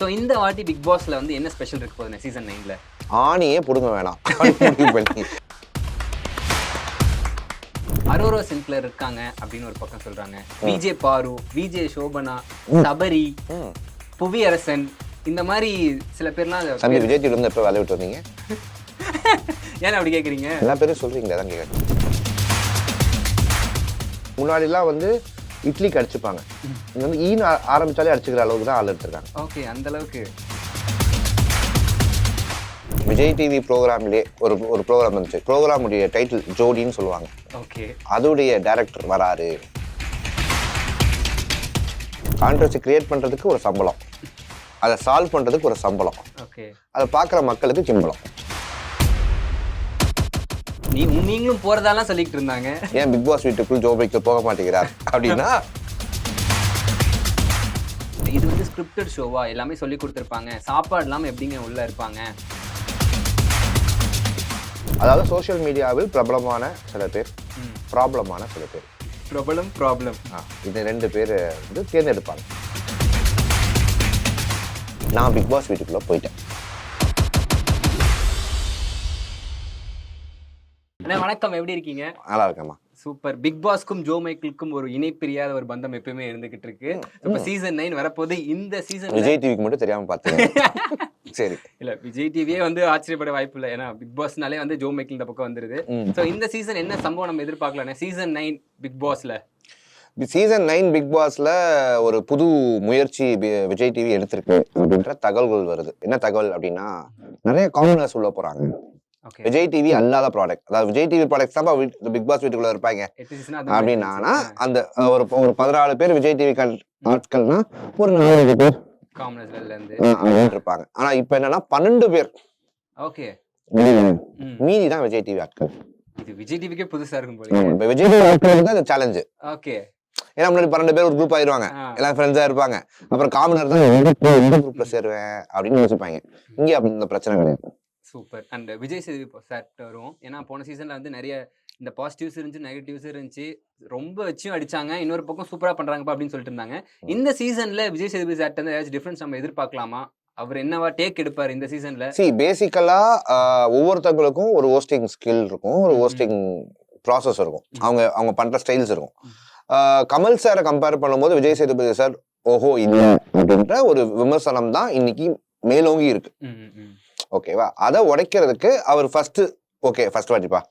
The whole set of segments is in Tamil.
ஸோ இந்த வாட்டி பிக் பாஸ்ல வந்து என்ன ஸ்பெஷல் இருக்கு போகுது சீசன் 9ல? ஆணியே புடுங்க வேணாம். அரோரா சிங்க்லர் இருக்காங்க அப்படின்னு ஒரு பக்கம் சொல்றாங்க. விஜே பாரு, விஜே சோபனா, சபரி, புவியரசன், இந்த மாதிரி சில பேர்லாம் தம்பி விஜய் டிவி வந்து எப்போ வேலை விட்டு வந்தீங்க? ஏன் அப்படி கேட்குறீங்க? எல்லா பேரும் சொல்றீங்களே, அதான் கேட்குறேன். முன்னாடிலாம் வந்து இட்லிக்கு அடிச்சுப்பாங்க, இங்க வந்து ஈன்னு ஆரம்பிச்சாலே அடிச்சுக்கிற அளவுக்கு தான் ஆள் எடுத்துருக்காங்க. ஓகே, அந்த அளவுக்கு. விஜய் டிவி ப்ரோக்ராம்லேயே ஒரு ப்ரோக்ராம் இருந்துச்சு. ப்ரோக்ராமுடைய டைட்டில் ஜோடின்னு சொல்லுவாங்க. ஓகே, அதோடைய டைரக்டர் வராரு. கான்ட்ரவர்சி கிரியேட் பண்றதுக்கு ஒரு சம்பளம், அதை சால்வ் பண்றதுக்கு ஒரு சம்பளம், ஓகே, அதை பார்க்குற மக்களுக்கு சிம்பளம். நீங்களும் போறதாலாம் சொல்லிட்டு இருந்தாங்க. ஏன் பிக் பாஸ் வீட்டுக்குள் ஜோபிக்கு போக மாட்டேங்கிறார் அப்படின்னா, இது வந்து ஸ்கிரிப்டட் ஷோவா? எல்லாமே சொல்லி கொடுத்துருப்பாங்க, சாப்பாடு இல்லாமல் எப்படிங்க உள்ள இருப்பாங்க? அதாவது சோஷியல் மீடியாவில் பிரபலமான சில பேர், ப்ராப்ளமான சில பேர். ப்ராப்ளம் இது 2 பேர் வந்து தேர்ந்தெடுப்பாங்க. நான் பிக் பாஸ் வீட்டுக்குள்ள போயிட்டேன். வணக்கம், எப்படி இருக்கீங்க? நல்லா இருக்கேம்மா. சூப்பர். பிக் பாஸ்க்கும் ஜோ மைக்கிளுக்கும் ஒரு இணைப்பிரியாத ஒரு பந்தம் எப்பவுமே இருந்துகிட்டு இருக்கு. இப்ப சீசன் 9 வரப்போது. இந்த சீசன் விஜய் டிவிக்கு மட்டும் தெரியாம பார்த்தேன். சரி, இல்ல விஜய் டிவியே வந்து ஆச்சரியப்பட வாய்ப்பு இல்லை, ஏன்னா பிக் பாஸ்னாலே வந்து ஜோ மைக்கிள் இந்த பக்கம் வந்துருது. சோ இந்த சீசன் என்ன சம்பவம் நம்ம எதிர்பார்க்கலாம் சீசன் 9 பிக் பாஸ்ல? சீசன் 9 பிக் பாஸ்ல ஒரு புது முயற்சி விஜய் டிவி எடுத்திருக்கு அப்படின்ற தகவல்கள் வருது. என்ன தகவல் அப்படின்னா, நிறைய காமனர்ஸ் உள்ள போறாங்க. விஜய் டிவி அல்லாத ப்ராடக்ட், அதாவது விஜய் டிவி ப்ராடக்ட் தான் பிக் பாஸ் வீட்டுக்குள்ள இருப்பாங்க அப்படின்னா, அந்த ஒரு 14 பேர் விஜய் டிவி ஆட்கள்னா ஒரு 4 பேர் காமனர்ஸ்ல இருந்து இருப்பாங்க. ஆனா இப்ப என்னன்னா 12 பேர். ஓகே, மீதி தான் விஜய் டிவி ஆட்கள். இது விஜய் டிவிக்கே புதுசா இருக்கும் போல. விஜய் டிவி ஆட்களுக்கு தான் இந்த சேலஞ்சு. ஓகே, ஏன்னா முன்னாடி 12 பேர் ஒரு குரூப் ஆயிருவாங்க, எல்லாம் ஃப்ரெண்ட்ஸா இருப்பாங்க. அப்புறம் காமனர் தான் எந்த குரூப்ல சேருவேன் அப்படின்னு யோசிப்பாங்க. இங்கே அப்படி இந்த பிரச்சனை கிடையாது. Super. And Vijay Sethupathi sir வரும். ஏன்னா போன சீசன்ல வந்து நிறைய இந்த பாசிட்டிவ்ஸ் இருந்துச்சு, நெகட்டிவ்ஸ் இருந்துச்சு, ரொம்ப வச்சும் அடிச்சாங்க. இன்னொரு பக்கம் சூப்பரா பண்றாங்கப்பா அப்படின்னு சொல்லிட்டு இருந்தாங்க. இந்த சீசன்ல விஜய் சேதுபதி சார் வந்து ஏதாச்சும் டிஃபரன்ஸ் நம்ம எதிர்பார்க்கலாமா? அவர் என்னவா டேக் எடுப்பாரு இந்த சீசன்ல? பேசிக்கலா ஒவ்வொருத்தவங்களுக்கும் ஒரு ஹோஸ்டிங் ஸ்கில் இருக்கும், ஒரு ஹோஸ்டிங் ப்ராசஸ் இருக்கும், அவங்க பண்ற ஸ்டைல்ஸ் இருக்கும். கமல் சாரை கம்பேர் பண்ணும்போது விஜய் சேதுபதி சார் ஓஹோ இல்ல அப்படின்ற ஒரு விமர்சனம் தான் இன்னைக்கு மேலோங்கி இருக்கு. ஓகேவா? அதை உடைக்கிறதுக்கு அவர் ஃபர்ஸ்ட் வாட்டிப்பா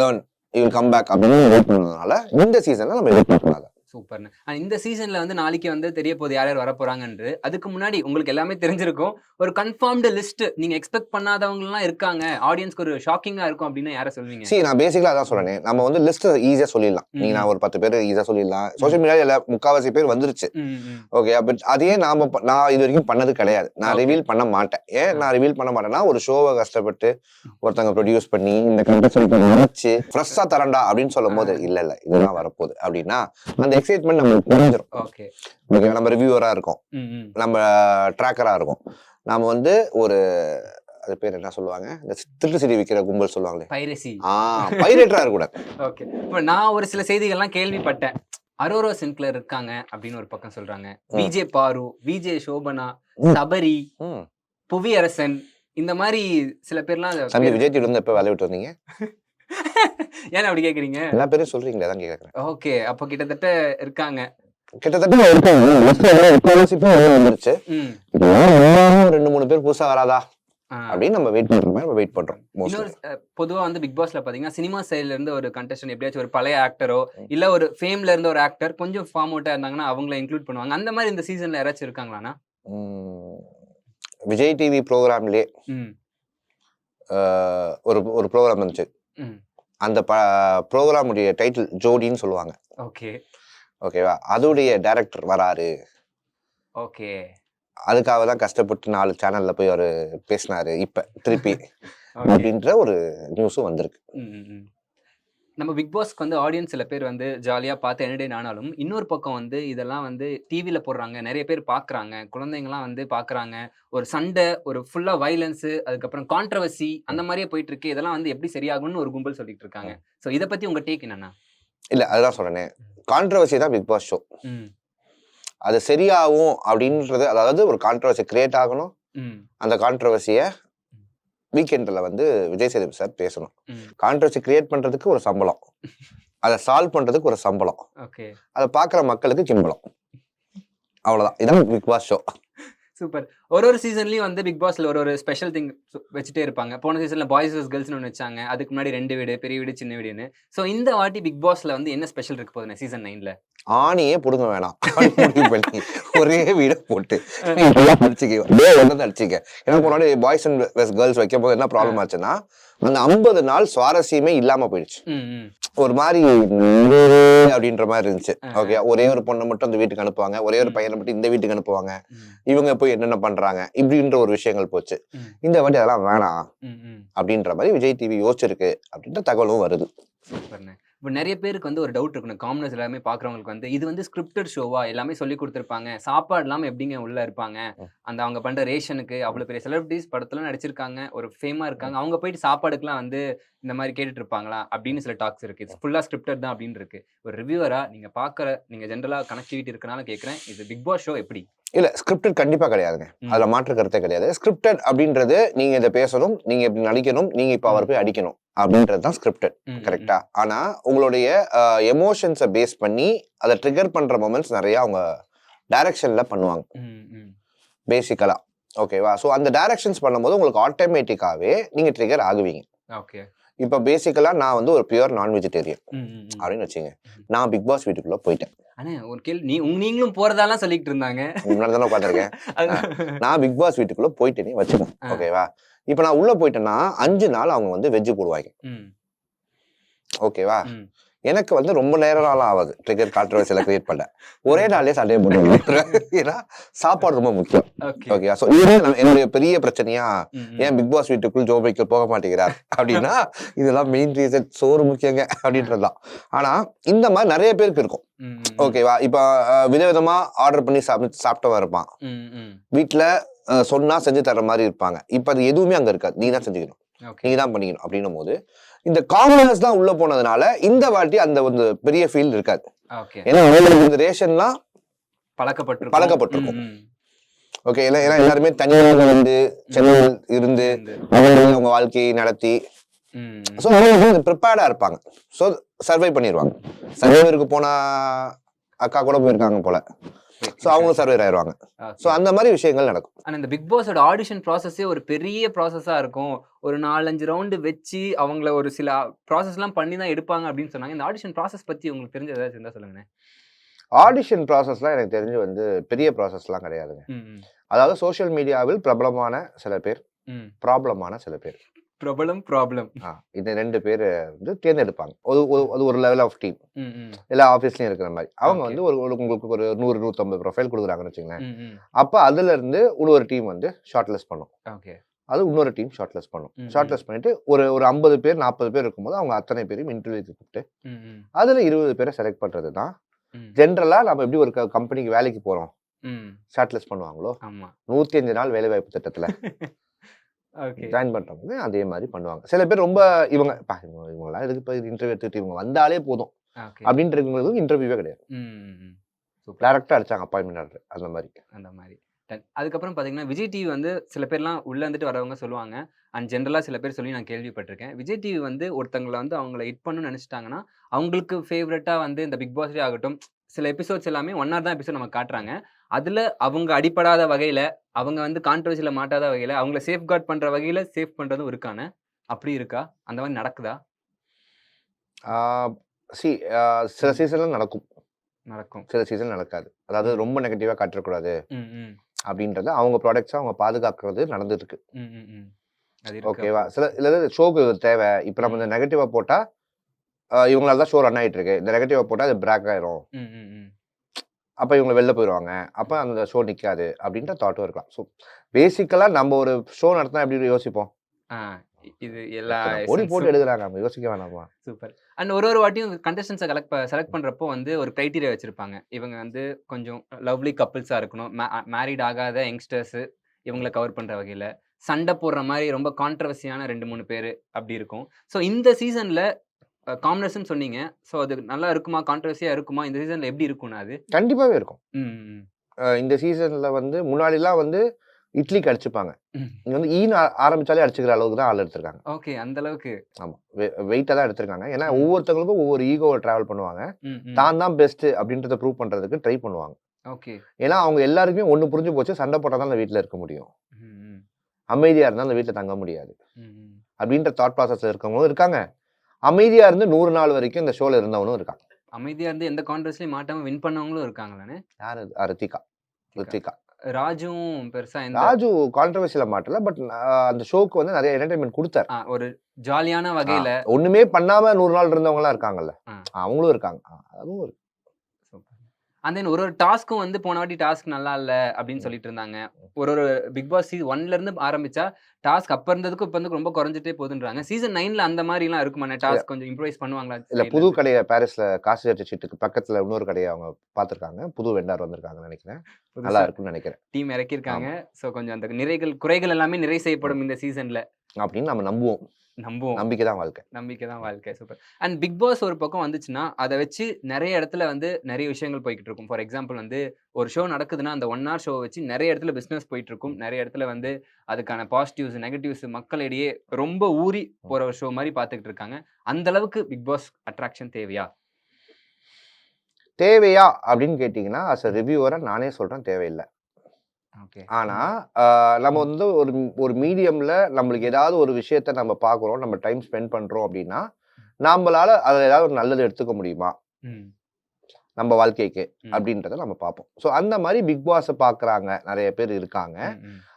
learn you will come back அப்படின்னு வெயிட் பண்ணதுனால இந்த சீசன்ல நம்ம எதிர்பார்க்கலாம். சூப்பர்ண்ணு. இந்த சீசன்ல வந்து நாளைக்கு வந்து தெரிய போகுது யார் யார் வர போறாங்கன்று. அதுக்கு முன்னாடி உங்களுக்கு எல்லாமே தெரிஞ்சிருக்கும், ஒரு கன்ஃபார்ம்டு லிஸ்ட் நீங்க எக்ஸ்பெக்ட் பண்ணாதவங்க எல்லாம் இருக்காங்க, ஆடியன்ஸ்க்கு ஒரு ஷாக்கிங்கா இருக்கும் அப்படின்னு யாரை சொல்வீங்க? நான் பேசிக்கலா அதான் சொல்றேன். நம்ம வந்து லிஸ்ட் ஈஸியா சொல்லிடலாம். நீங்க நான் ஒரு 10 பேர் ஈஸியா சொல்லிடலாம். சோஷியல் மீடியால முக்காவாசி பேர் வந்துருச்சு. ஓகே, அப்ப அதையே நான் இது வரைக்கும் பண்ணது கிடையாது. நான் ரிவீல் பண்ண மாட்டேன். ஏன் நான் ரிவீல் பண்ண மாட்டேன்னா, ஒரு ஷோவை கஷ்டப்பட்டு ஒருத்தவங்க ப்ரொடியூஸ் பண்ணி இந்த கண்டஸ்டன்ட் வச்சு ஃப்ரெஷ்ஷா தரண்டா அப்படின்னு சொல்லும் போது இல்ல இதெல்லாம் வரப்போகுது அப்படின்னா அந்த எக்ஸைட்மெண்ட் நம்மளுக்கு குறைஞ்சிரும். ஓகே, நம்ம ரிவ்யூவரா இருக்கோம், நம்ம ட்ராக்கரா இருக்கும். நாம வந்து ஒரு அது பேர் என்ன சொல்லுவாங்க, இந்த திருட்டு செடி விற்கிற கும்பல் சொல்லுவாங்களே, பைரசி. பைரேட்டரா இருக்கக்கூடாது. ஓகே, இப்போ நான் ஒரு சில செய்திகள்லாம் கேள்விப்பட்டேன். அரோரா சிங்க்லர் இருக்காங்க அப்படின்னு ஒரு பக்கம் சொல்றாங்க. விஜே பாரு, விஜே சோபனா, சபரி, புவியரசன், இந்த மாதிரி சில பேர்லாம். தம்பி விஜய் டிவி வந்து எப்போ வேலை விட்டு வந்தீங்க? ஏன் அப்படி கேக்குறீங்க? எல்லா பேரும் சொல்றீங்களே, அதான் கேக்குறேன். ஓகே, அப்ப கிட்டத்தட்ட இருக்காங்க. வந்துருச்சு. 2-3 பேர் புதுசா வராதா அப்படின்னு நம்ம வெயிட் பண்றோம். பொதுவா வந்து பிக் பாஸ்ல பாத்தீங்கன்னா சினிமா சைட்ல இருந்து ஒரு கண்டஸ்டன்ட் எப்படியாச்சும் ஒரு பழைய ஆக்டரோ இல்ல ஒரு ஃபேம்ல இருந்து ஒரு ஆக்டர் கொஞ்சம் ஃபார்ம் அவுட்டா இருந்தாங்கன்னா அவங்கள இன்க்ளூட் பண்ணுவாங்க. அந்த மாதிரி இந்த சீசன்ல யாராச்சும் இருக்காங்களாண்ணா? விஜய் டிவி ப்ரோக்ராம்லயே ஒரு ப்ரோக்ராம் இருந்துச்சு. அந்த ப்ரோக்ராமுடைய டைட்டில் ஜோடின்னு சொல்லுவாங்க. ஓகேவா? அதோடைய டைரக்டர் வராரு. ஓகே, அதுக்காக தான் கஷ்டப்பட்டு 4 சேனல்ல போய் அவரு பேசினாரு இப்ப திருப்பி அப்படின்ற ஒரு நியூஸும் வந்திருக்கு. நம்ம பிக் பாஸ்க்கு வந்து ஆடியன்ஸ் சில பேர் வந்து ஜாலியா பார்த்து என்டர்டெயின் ஆனாலும் இன்னொரு பக்கம் வந்து இதெல்லாம் வந்து டிவியில போடுறாங்க, நிறைய பேர் பாக்குறாங்க, குழந்தைங்கலாம் வந்து பாக்குறாங்க, ஒரு சண்டை, ஒரு ஃபுல்லா வயலன்ஸ், அதுக்கப்புறம் கான்ட்ரவர்சி அந்த மாதிரியே போயிட்டு இருக்கு. இதெல்லாம் வந்து எப்படி சரியாகும்னு ஒரு கும்பல் சொல்லிட்டு இருக்காங்க. சோ இதை பத்தி உங்க டேக் என்னன்னா? இல்ல அதுதான் சொல்றேன், கான்ட்ரவர்சி தான் பிக் பாஸ் ஷோ. அது சரியாகும் அப்படின்றது, அதாவது ஒரு கான்ட்ரவர்சி கிரியேட் ஆகணும். அந்த கான்ட்ரவர்சியை வீக்கெண்டில் வந்து விஜய் சேதுபதி சார் பேசணும். கான்ட்ரவர்சி கிரியேட் பண்றதுக்கு ஒரு சம்பளம், அதை சால்வ் பண்றதுக்கு ஒரு சம்பளம், அதை பார்க்குற மக்களுக்கு கிம்பளம். அவ்வளோதான். இதான் பிக் பாஸ் ஷோ. சூப்பர். ஒரு சீசன்லயும் வந்து பிக் பாஸ்ல ஒரு ஸ்பெஷல் திங் வச்சுட்டே இருப்பாங்க. போன சீசன்ல பாய்ஸ் வர்சஸ் கேர்ள்ஸ்னு ஒன்று வச்சாங்க. அதுக்கு முன்னாடி 2 வீடு, பெரிய வீடு, சின்ன வீடுன்னு. ஸோ இந்த வாட்டி பிக் பாஸ்ல வந்து என்ன ஸ்பெஷல் இருக்க போகுதுன்னு சீசன் 9ல? ஆணியே புடுங்க வேணாம், ஒரே வீட போட்டு அடிச்சுக்க, அடிச்சுக்க. ஏன்னா முன்னாடி பாய்ஸ் அண்ட் கேர்ள்ஸ் வைக்கும் போது என்ன ப்ராப்ளம் ஆச்சுன்னா, அந்த 50 நாள் சுவாரஸ்யமே இல்லாம போயிடுச்சு. ஒரு மாதிரி அப்படின்ற மாதிரி இருந்துச்சு. ஓகே, ஒரே ஒரு பொண்ணை மட்டும் அந்த வீட்டுக்கு அனுப்புவாங்க, ஒரே ஒரு பையனை மட்டும் இந்த வீட்டுக்கு அனுப்புவாங்க, இவங்க போய் என்னென்ன பண்றாங்க இப்படின்ற ஒரு விஷயங்கள் போச்சு. இந்த வாட்டி அதெல்லாம் வேணாம் அப்படின்ற மாதிரி விஜய் டிவி யோசிச்சிருக்கு அப்படின்ற தகவலும் வருது. இப்போ நிறைய பேருக்கு வந்து ஒரு டவுட் இருக்கணும், காமனர்ஸ் எல்லாமே பார்க்குறவங்களுக்கு வந்து இது வந்து ஸ்கிரிப்டட் ஷோவா, எல்லாமே சொல்லி கொடுத்துருப்பாங்க, சாப்பாடு இல்லாமல் எப்படிங்க உள்ள இருப்பாங்க, அந்த அவங்க பண்ணுற ரேஷனுக்கு அவ்வளோ பெரிய செலிபிரிட்டிஸ் படத்துல நடிச்சிருக்காங்க, ஒரு ஃபேமாக இருக்காங்க, அவங்க போயிட்டு சாப்பாடுக்குலாம் வந்து இந்த மாதிரி கேட்டுட்டு இருப்பாங்களா அப்படின்னு சில டாக்ஸ் இருக்கு. இது ஃபுல்லாக ஸ்கிரிப்டட் தான் அப்படின்னு இருக்கு. ஒரு ரிவ்யூவரா நீங்கள் ஜென்ரலாக கனெக்டிவிட்டி இருக்கனால கேட்குறேன், இது பிக் பாஸ் ஷோ எப்படி? இல்ல, ஸ்கிரிப்டட் கண்டிப்பா கிடையாதுங்க, அதுல மாற்று கருத்தே கிடையாது. ஸ்கிரிப்டட் அப்படின்றது நீங்க இதை பேசணும், நீங்க இப்படி நடிக்கணும், நீங்க இப்ப அவர் போய் அடிக்கணும் அப்படின்றதுதான் ஸ்கிரிப்டட், கரெக்டா? ஆனா உங்களுடைய எமோஷன்ஸை பேஸ் பண்ணி அதை ட்ரிகர் பண்ற மொமெண்ட்ஸ் நிறைய அவங்க டைரக்ஷன்ல பண்ணுவாங்க பேசிக்கலா. ஓகேவா? ஸோ அந்த டைரக்ஷன்ஸ் பண்ணும்போது உங்களுக்கு ஆட்டோமேட்டிக்காவே நீங்க ட்ரிகர் ஆகுவீங்க. ஓகே. இப்ப பேசிக்கலா நான் வந்து ஒரு பியூர் நான் வெஜிடேரியன் அப்படின்னு வச்சுங்க, நான் பிக் பாஸ் வீட்டுக்குள்ள போயிட்டேன். ஒரு கேள்வி, நீங்களும் போறதாலாம் சொல்லிட்டு இருந்தாங்க, முன்னாடி உட்காந்துருக்கேன். நான் பிக் பாஸ் வீட்டுக்குள்ள போயிட்டேனே வச்சுக்கேன். ஓகேவா? இப்ப நான் உள்ள போயிட்டேன்னா 5 நாள் அவங்க வந்து வெஜ் போடுவாங்க. ஓகேவா? எனக்கு வந்து ரொம்ப நேரம் ஆகுது ட்ரிகர் கான்ட்ரோவர்சியில கிரியேட் பண்ண. ஒரே நாளே சண்டே போடுவாங்க. ஏன்னா சாப்பாடு ரொம்ப முக்கியம். ஓகேவா? ஸோ இது என்னுடைய பெரிய பிரச்சனையா, ஏன் பிக் பாஸ் வீட்டுக்குள் ஜோ மைக்கேல் போக மாட்டேங்கிறார் அப்படின்னா இதெல்லாம் மெயின் ரீசன், சோறு முக்கியங்க அப்படின்றதுதான். ஆனா இந்த மாதிரி நிறைய பேருக்கு இருக்கும். ஓகேவா? இப்ப விதவிதமா ஆர்டர் பண்ணி சாப்பிட்டவன் இருப்பான், வீட்டுல சொன்னா செஞ்சு தர்ற மாதிரி இருப்பாங்க. இப்ப அது எதுவுமே அங்க இருக்காது, நீ தான் செஞ்சுக்கணும், நீங்க தான் பண்ணிக்கணும் அப்படின்னும் போது இந்த காமனர்ஸ் தான் உள்ள போனதுனால இந்த வாட்டி அந்த ஒரு பெரிய ஃபீல் இருக்காது. ஏன்னா இந்த ரேஷன்லாம் பழக்கப்பட்டிருக்கும். ஓகே, ஏன்னா எல்லாருமே தனியாக வந்து சென்னையில் இருந்து அவங்க வாழ்க்கையை நடத்தி ப்ரிப்பேர்டா இருப்பாங்க. ஸோ சர்வை பண்ணிடுவாங்க. சர்வைவருக்கு போன அக்கா கூட போயிருக்காங்க போல, ஸோ அவங்க சர்வைவர் ஆயிடுவாங்க. ஸோ அந்த மாதிரி விஷயங்கள் நடக்கும். ஆனால் இந்த பிக் பாஸோட ஆடிஷன் ப்ராசஸே ஒரு பெரிய ப்ராசஸாக இருக்கும். ஒரு 4-5 ரவுண்டு வச்சு அவங்கள ஒரு சில ப்ராசஸ்லாம் பண்ணி தான் எடுப்பாங்க அப்படின்னு சொன்னாங்க. இந்த ஆடிஷன் ப்ராசஸ் பற்றி உங்களுக்கு தெரிஞ்ச ஏதாச்சும் இருந்தால் சொல்லுங்கண்ணே. ஆடிஷன் ப்ராசஸ்லாம் எனக்கு தெரிஞ்சு வந்து பெரிய ப்ராசஸ்லாம் கிடையாதுங்க. அதாவது சோஷியல் மீடியாவில் பிரபலமான சில பேர், ப்ராப்ளமான சில பேர். ப்ராப்ளம் இந்த 2 பேர் வந்து தேர்ந்தெடுப்பாங்க. அது ஒரு லெவல் ஆஃப் டீம், எல்லா ஆஃபீஸ்லயும் இருக்கிற மாதிரி. அவங்க வந்து உங்களுக்கு ஒரு 100-150 ப்ரொஃபைல் கொடுக்குறாங்கன்னு வச்சுங்களேன். அப்ப அதுல இருந்து ஒரு டீம் வந்து ஷார்ட் லிஸ்ட் பண்ணும், அது இன்னொரு டீம் ஷார்ட் லிஸ்ட் பண்ணும். ஷார்ட் லிஸ்ட் பண்ணிட்டு ஒரு 50 பேர் 40 பேர் இருக்கும்போது அவங்க அத்தனை பேரையும் இன்டர்வியூ கூப்பிட்டு அதுல 20 பேரை செலக்ட் பண்றது தான் ஜென்ரலா. நம்ம எப்படி ஒரு கம்பெனிக்கு வேலைக்கு போறோம், ஷார்ட் லிஸ்ட் பண்ணுவாங்களோ 105 நாள் வேலை வாய்ப்பு திட்டத்துல ஜாயின் பண்றவங்க அதே மாதிரி பண்ணுவாங்க. சில பேர் ரொம்ப இவங்கெல்லாம் எதுக்கு இப்போ இன்டர்வியூ எடுத்துட்டு இவங்க வந்தாலே போதும் அப்படின்றவங்களுக்கு இன்டர்வியூவே கிடையாது, டைரக்டா அடிச்சாங்க அப்பாயின்மெண்ட் ஆர்டர் அந்த மாதிரி. அதுக்கப்புறம் பாத்தீங்கன்னா விஜய் டிவி வந்து சில பேர்லாம் உள்ள வந்துட்டு வரவங்க சொல்லுவாங்க, அண்ட் ஜென்ரலா சில பேர் சொல்லி நான் கேள்விப்பட்டிருக்கேன், விஜய் டிவி வந்து ஒருத்தங்களை வந்து அவங்களை ஹிட் பண்ணணும்னு நினைச்சிட்டாங்கன்னா அவங்களுக்கு ஃபேவரட்டா வந்து இந்த பிக் பாஸ்லேயே ஆகட்டும் சில எபிசோட்ஸ் எல்லாமே 1 hour தான் எபிசோட் நம்ம காட்டுறாங்க. அதுல அவங்க அடிப்படாத வகையில, அவங்க வந்து கான்ட்ரவர்சியில மாட்டாத வகையில, அவங்கள சேஃப் கார்ட் பண்ற வகையில சேஃப் பண்றதும் இருக்கான, அப்படி இருக்கா? அந்த மாதிரி நடக்குதா? சில சீசன்ல நடக்கும், சில சீசன் நடக்காது. அதாவது ரொம்ப நெகட்டிவா காட்டக்கூடாது அப்படின்றது அவங்க ப்ராடக்ட்ஸை அவங்க பாதுகாக்கிறது நடந்துட்டு இருக்கு. ஓகேவா? சில ஷோக்கு தேவை. இப்ப நம்ம இந்த நெகட்டிவா போட்டா இவங்களால தான் ஷோ ரன் ஆகிட்டு இருக்கு, இந்த நெகட்டிவா போட்டால் அது பிராக் ஆயிரும், அப்போ இவங்க வெளில போயிடுவாங்க, அப்போ அந்த ஷோ நிற்காது அப்படின்ற தாட்டும் இருக்கலாம். ஸோ பேசிக்கலாக நம்ம ஒரு ஷோ நடத்தினா எப்படி யோசிப்போம், இது எல்லா போட்டு எடுக்கிறாங்க, நம்ம யோசிக்க வேணாமா? சூப்பர். அண்ட் ஒரு வாட்டியும் கண்டஸ்டன்ஸை செலக்ட் பண்ணுறப்போ வந்து ஒரு க்ரைட்டீரியா வச்சுருப்பாங்க, இவங்க வந்து கொஞ்சம் லவ்லி கப்பிள்ஸாக இருக்கணும், மேரிட் ஆகாத யங்ஸ்டர்ஸு, இவங்களை கவர் பண்ணுற வகையில் சண்டை போடுற மாதிரி ரொம்ப கான்ட்ரவர்சியான 2-3 பேர் அப்படி இருக்கும். ஸோ இந்த சீசனில் காம்னஸ்ன்னு சொன்னீங்க. ஸோ அது நல்லா இருக்குமா? கான்ட்ரோவர்சியா இருக்குமா? இந்த சீசன்ல எப்படி இருக்கும்னா அது? கண்டிப்பாவே இருக்கும். ம், ம். இந்த சீசன்ல வந்து முன்னாடிலாம் வந்து இட்லிக்கு அடிச்சுப்பாங்க. ம். இங்க வந்து ஈன்னு ஆரம்பிச்சாலே அடிச்சுக்கிற அளவுக்கு தான் ஆள் எடுத்திருக்காங்க. ஓகே. அந்த அளவுக்கு. ஆமா. வெயிட்டா தான் எடுத்திருக்காங்க. ஏன்னா ம். ஒவ்வொருத்தவங்களுக்கும் ஒவ்வொரு ஈகோவ டிராவல் பண்ணுவாங்க. ம், ம். தான் தான் பெஸ்ட் அப்படின்றத ப்ரூவ் பண்றதுக்கு ட்ரை பண்ணுவாங்க. ஓகே. ஏன்னா அவங்க எல்லாருக்குமே ஒண்ணு புரிஞ்சு போச்சு. சண்டை போட்டா தான் அந்த வீட்ல இருக்க முடியும். ம், ம். அமைதியா இருந்தா அந்த வீட்ல தங்க முடியாது. ம், ம். அப்படின்ற தாட் ப்ராசஸ்ல இருக்கவங்களும் இருக்காங்க. அமைதியா இருந்து 100 நாள் வரைக்கும் இந்த ஷோல இருந்தவனும் இருக்காங்க. அமைதியா இருந்து எந்த கான்ட்ரோவர்சிலயும் மாட்டாம வின் பண்ணவங்களும் இருக்காங்களானே? யாரு? ரித்திகா. ரித்திகா. ராஜுவும் பெருசா எந்த ராஜு கான்ட்ரோவர்சில மாட்டல. பட் அந்த ஷோக்கு வந்து நிறைய என்டர்டெயின்மென்ட் குடுத்தாரு. ஒரு ஜாலியான வகையில. ஒண்ணுமே பண்ணாம 100 நாள் இருந்தவங்கலாம் இருக்காங்கல்ல. ஆ. அவங்களும் இருக்காங்க. அதுவும் இருக்கு. சூப்பர். அண்ட் தென் ஒரு டாஸ்க்கும் வந்து போன வாட்டி டாஸ்க் நல்லா இல்ல அப்படின்னு சொல்லிட்டு இருந்தாங்க. ஒரு பிக் பாஸ் 1ல இருந்து ஆரம்பிச்சா டாஸ்க் அப்ப இருந்ததுக்கும் இப்ப வந்து ரொம்ப குறைஞ்சிட்டே போகுதுன்றாங்க. சீசன் 9ல அந்த மாதிரிலாம் இருக்குமாண்ணே? டாஸ்க் கொஞ்சம் இம்ப்ரூவைஸ் பண்ணுவாங்களா? இல்ல புது கடைய பாரிஸ்ல காசு சீட்டுக்கு பக்கத்துல இன்னொரு கடையை அவங்க பார்த்திருக்காங்க. புது வெண்டார் வந்திருக்காங்கன்னு நினைக்கிறேன். நல்லா இருக்கும்னு நினைக்கிறேன். டீம் இறக்கியிருக்காங்க. சோ கொஞ்சம் அந்த குறைகள் எல்லாமே நிறை செய்யப்படும் இந்த சீசன்ல அப்படின்னு நம்ம நம்புவோம். நம்பிக்கை தான் வாழ்க்கை. நம்பிக்கை தான் வாழ்க்கை. சூப்பர். அண்ட் பிக் பாஸ் ஒரு பக்கம் வந்துச்சுன்னா, அத வச்சு நெறைய இடத்துல வந்து நெறைய விஷயங்கள் போய்க்கிட்டு இருக்கும். ஃபார் எக்ஸாம்பிள் வந்து ஒரு ஷோ நடக்குதுன்னா, அந்த 1 ஹவர் ஷோவ வச்சு நெறைய இடத்துல பிசினஸ் போயிட்டு இருக்கும். நெறைய இடத்துல வந்து அதுக்கான பாசிட்டிவ்ஸ், நெகட்டிவ்ஸ் மக்களிடையே ரொம்ப ஊறி போற ஒரு ஷோ மாரி பார்த்துக்கிட்டு இருக்காங்க. அந்த அளவுக்கு பிக் பாஸ் அட்ராக்ஷன் தேவையா? தேவையா அப்படின்னு கேட்டீங்கன்னா, அஸ் எ ரிவ்யூவரா நானே சொல்றேன் தேவையில்ல. ஓகே. ஆனா, நம்ம வந்து ஒரு மீடியம்ல நம்மளுக்கு ஏதாவது ஒரு விஷயத்த நம்ம பார்க்குறோம், நம்ம டைம் ஸ்பெண்ட் பண்றோம் அப்படின்னா, நம்மளால அதுல ஏதாவது ஒரு நல்லது எடுத்துக்க முடியுமா? ம். நம்ம வாழ்க்கைக்கு அப்படின்றத நம்ம பார்ப்போம். ஸோ அந்த மாதிரி பிக் பாஸ பார்க்குறாங்க நிறைய பேர் இருக்காங்க.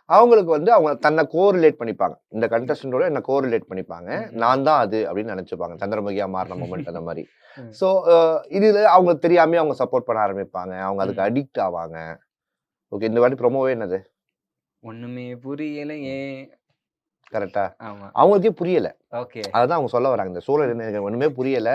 அவங்களுக்கு வந்து அவங்க தன்னை கோரிலேட் பண்ணிப்பாங்க. இந்த கண்டஸ்டன்டோட என்ன கோரிலேட் பண்ணிப்பாங்க. நான் தான் அது அப்படின்னு நினைச்சுப்பாங்க. சந்திரமுகியா மாறின மொமெண்ட் அந்த மாதிரி. ஸோ இதுல அவங்களுக்கு தெரியாமயே அவங்க சப்போர்ட் பண்ண ஆரம்பிப்பாங்க. அவங்க அதுக்கு அடிக்ட் ஆவாங்க. ஓகே, இந்த வாட்டி ப்ரோமோவே என்னது? ஒண்ணுமே புரியலையே. கரெக்டா? ஆமா. அவங்களுக்கே புரியல. ஓகே. அதுதான் அவங்க சொல்ல வராங்க. இந்த ஷோல எனக்கு ஒண்ணுமே புரியல.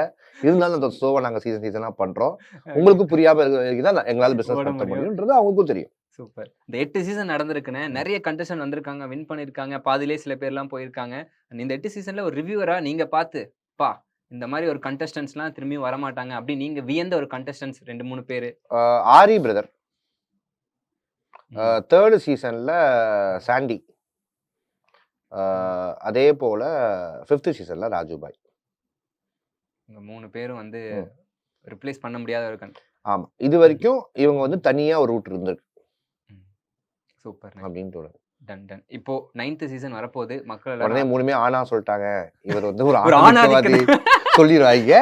இருந்தாலும் அந்த ஷோவை நாங்க சீசனா பண்றோம். உங்களுக்கு புரியாம இருக்குதான் எங்களால பிசினஸ் பண்ண முடியும்ன்றது அவங்களுக்கும் தெரியும். சூப்பர். இந்த 8 சீசன் நடந்திருக்குன்னு நிறைய கண்டஸ்டன்ட் வந்திருக்காங்க, வின் பண்ணிருக்காங்க. பாதியிலே சில பேர்லாம் போயிருக்காங்க. இந்த 8 சீசன்ல ஒரு ரிவ்யூவரா நீங்க பார்த்து, பா இந்த மாதிரி ஒரு கண்டஸ்டன்ட்ஸ்லாம் திரும்பியும் வரமாட்டாங்க அப்படி நீங்க வியந்த ஒரு கண்டஸ்டன்ட்ஸ் 2, 3 பேரு. ஆரி பிரதர். 3rd சீசன்ல சாண்டி. அதே போல 5th சீசன்ல ராஜுபாய். இந்த 3 பேரும் வந்து ரிப்ளேஸ் பண்ண முடியாத ஒரு ஆமா. இது வரைக்கும் இவங்க வந்து தனியா ஒரு ரூட் இருந்திருக்கு. சூப்பர் அப்படின்னு தோணுது. Done done. இப்போ 9th சீசன் வரப்போகுது. மக்கள் உடனே எல்லாம் 3மே ஆனா சொல்லிட்டாங்க. இவர் வந்து ஒரு ஒரு ஆணாதிக்கவாதி சொல்லிடுவாங்க.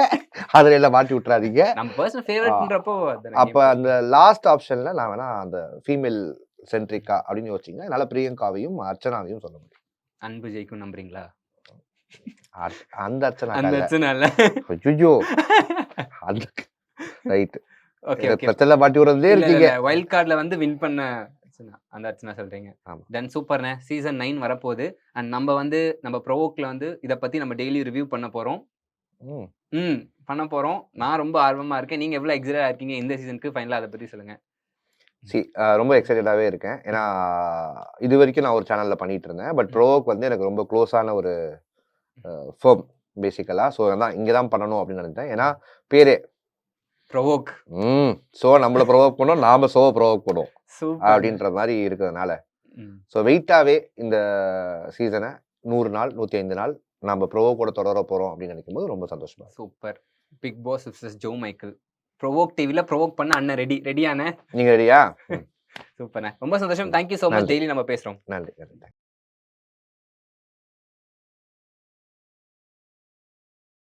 அதுல எல்லாம் மாட்டி விட்டுறாதீங்க. நம்ம பர்சனல் ஃபேவரட்ன்றப்போ அப்ப அந்த லாஸ்ட் ஆப்ஷன்ல நான் வேணா அந்த ஃபீமேல் சென்ட்ரிக்கா அப்படின்னு யோசிச்சீங்கன்னா என்னால பிரியங்காவையும் அர்ச்சனாவையும் சொல்ல முடியும். அன்பு ஜெயிக்கும் நம்புறீங்களா? அந்த அர்ச்சனா அந்த அர்ச்சனா இல்ல. ஐயோ அந்த ரைட். Okay okay. பிரச்சனை மாட்டி விடுறதே இருக்கீங்க. வைல்ட் கார்டுல வந்து வின் பண்ண அர்ச்சனா. அந்த அர்ச்சனா சொல்றீங்க. ஆமா. டன் சூப்பர்ண்ணே. சீசன் 9 வரப்போகுது. அண்ட் நம்ம வந்து நம்ம ப்ரோவோக்ல வந்து இத பத்தி நம்ம டெய்லி ரிவ்யூ பண்ண போறோம். பண்ண போறோம். நான் ரொம்ப ஆர்வமா இருக்கேன். நீங்க எவ்வளவு எக்ஸைட்டடா இருக்கீங்க இந்த சீசனுக்கு? ஃபைனலா அத பத்தி சொல்லுங்க. ரொம்ப எக்ஸைட்டடாவே இருக்கேன். ஏன்னா இது வரைக்கும் நான் ஒரு சேனல்ல பண்ணிட்டு இருந்தேன். பட் ப்ரோவோக் வந்து எனக்கு ரொம்ப க்ளோஸான ஒரு ஃபர்ம் பேசிக்கலா. ஸோ அதான் இங்கே தான் பண்ணணும் அப்படின்னு நினைச்சேன். ஏன்னா பேரே ப்ரோவோக். ஸோ நம்மள ப்ரோவோக் பண்ணோம், நாம ஷோவை ப்ரோவோக் பண்ணுவோம் அப்படின்ற மாதிரி இருக்கிறதுனால ஸோ வெயிட்டாவே இந்த சீசனை 100 நாள் 105 நாள் நம்ம ப்ரோவோக்கோட தொடர போறோம் அப்படின்னு நினைக்கும் போது ரொம்ப சந்தோஷமா. Super. Big boss wishes Jo Michael. Provoke டிவில ப்ரோவோக் பண்ண அண்ணன் ரெடியானே? நீங்க ரெடியா? சூப்பர்ண்ணே. ரொம்ப சந்தோஷம். Thank you so much. டெய்லி நம்ம பேசுறோம். நன்றி.